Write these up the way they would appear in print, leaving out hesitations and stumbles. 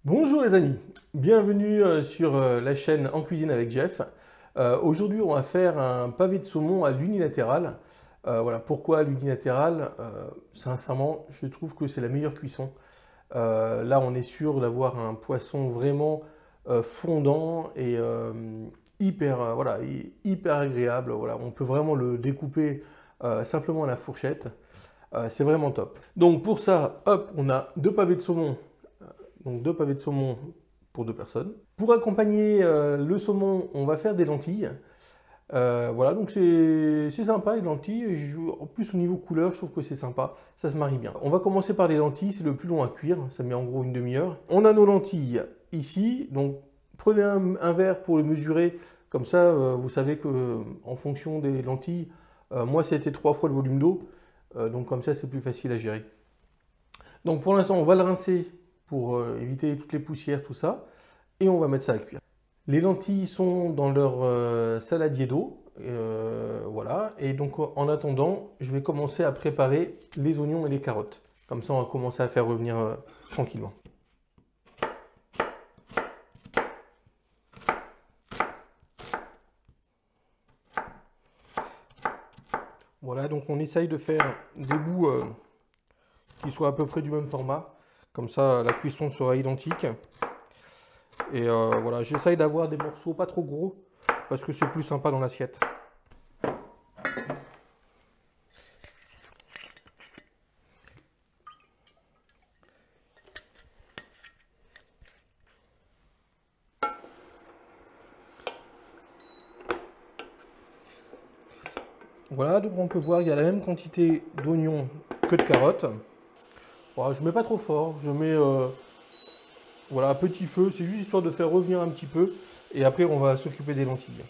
Bonjour les amis, bienvenue sur la chaîne En Cuisine avec Jeff. Aujourd'hui on va faire un pavé de saumon à l'unilatéral. Voilà, pourquoi à l'unilatéral? Sincèrement, je trouve que c'est la meilleure cuisson. Là on est sûr d'avoir un poisson vraiment fondant et hyper, voilà, hyper agréable. Voilà, on peut vraiment le découper simplement à la fourchette. C'est vraiment top. Donc pour ça, hop, on a deux pavés de saumon. Donc deux pavés de saumon pour deux personnes. Pour accompagner le saumon, on va faire des lentilles. Voilà, donc c'est sympa les lentilles. En plus au niveau couleur, je trouve que c'est sympa. Ça se marie bien. On va commencer par les lentilles, c'est le plus long à cuire. Ça met en gros une demi-heure. On a nos lentilles ici. Donc prenez un verre pour le mesurer. Comme ça, vous savez que en fonction des lentilles, moi c'était 3 fois le volume d'eau. Donc comme ça, c'est plus facile à gérer. Donc pour l'instant, on va le rincer pour éviter toutes les poussières, tout ça. Et on va mettre ça à cuire. Les lentilles sont dans leur saladier d'eau. Voilà. Et donc en attendant, je vais commencer à préparer les oignons et les carottes. Comme ça, on va commencer à faire revenir tranquillement. Voilà, donc on essaye de faire des bouts qui soient à peu près du même format. Comme ça, la cuisson sera identique. Et voilà, j'essaye d'avoir des morceaux pas trop gros parce que c'est plus sympa dans l'assiette. Voilà, donc on peut voir il y a la même quantité d'oignons que de carottes. Voilà, je ne mets pas trop fort, je mets voilà, à petit feu, c'est juste histoire de faire revenir un petit peu. Et après on va s'occuper des lentilles.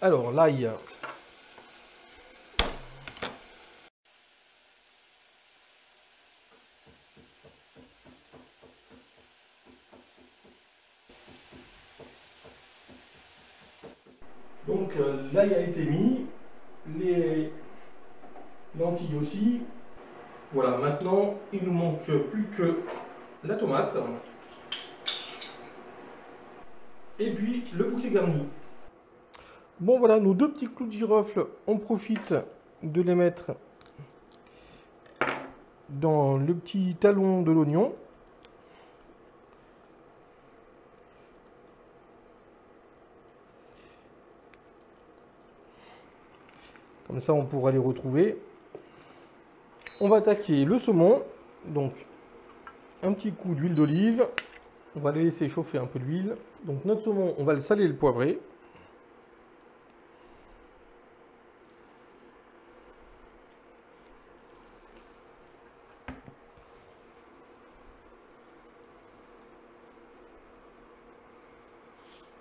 Alors l'ail. Donc l'ail a été mis, les lentilles aussi. Voilà, maintenant il nous manque plus que la tomate et puis le bouquet garni. Bon voilà, nos deux petits clous de girofle, on profite de les mettre dans le petit talon de l'oignon. Comme ça, on pourra les retrouver. On va attaquer le saumon. Donc, un petit coup d'huile d'olive. On va les laisser chauffer un peu d'huile. Donc, notre saumon, on va le saler et le poivrer.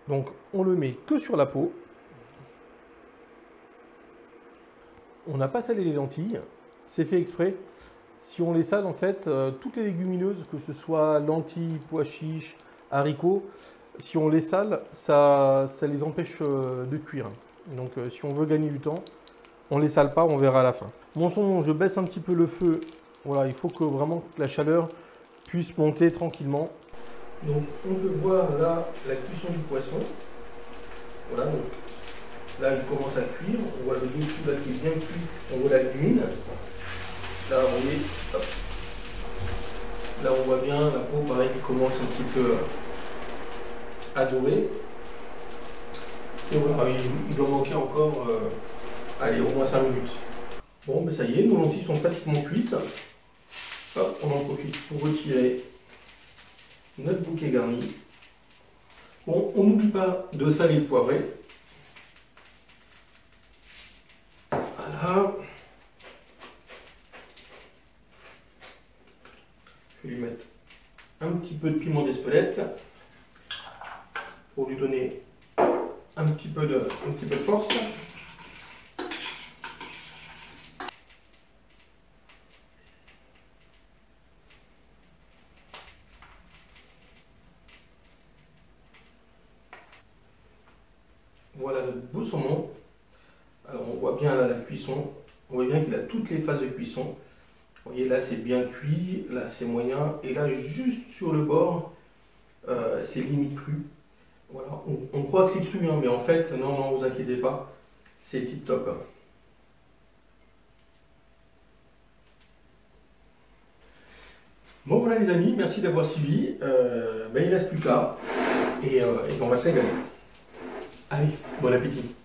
Donc, on le met que sur la peau. On n'a pas salé les lentilles. C'est fait exprès. Si on les sale, en fait, toutes les légumineuses, que ce soit lentilles, pois chiches, haricots, si on les sale, ça les empêche de cuire. Donc si on veut gagner du temps, on ne les sale pas, on verra à la fin. Mon saumon, je baisse un petit peu le feu. Voilà, il faut que vraiment la chaleur puisse monter tranquillement. Donc on peut voir là la cuisson du poisson. Voilà, donc là il commence à cuire. On voit le dessous là qui est bien cuit. On voit la lumine. Là, vous voyez, hop. Là, on voit bien la peau, pareil, qui commence un petit peu à dorer. Et voilà, il doit manquer encore, allez, au moins 5 minutes. Bon, ben ça y est, nos lentilles sont pratiquement cuites. Hop, on en profite pour retirer notre bouquet garni. Bon, on n'oublie pas de saler et de poivrer. Voilà. Je vais lui mettre un petit peu de piment d'Espelette pour lui donner un petit peu de force. Voilà le beau saumon. Alors on voit bien là, la cuisson. On voit bien qu'il a toutes les phases de cuisson. Vous voyez là c'est bien cuit, là c'est moyen, et là juste sur le bord, c'est limite cru. Voilà, on croit que c'est cru, hein, mais en fait, non, non, vous inquiétez pas, c'est tip top. Bon voilà les amis, merci d'avoir suivi. Ben, il ne reste plus qu'à, et on va se régaler. Allez, bon appétit.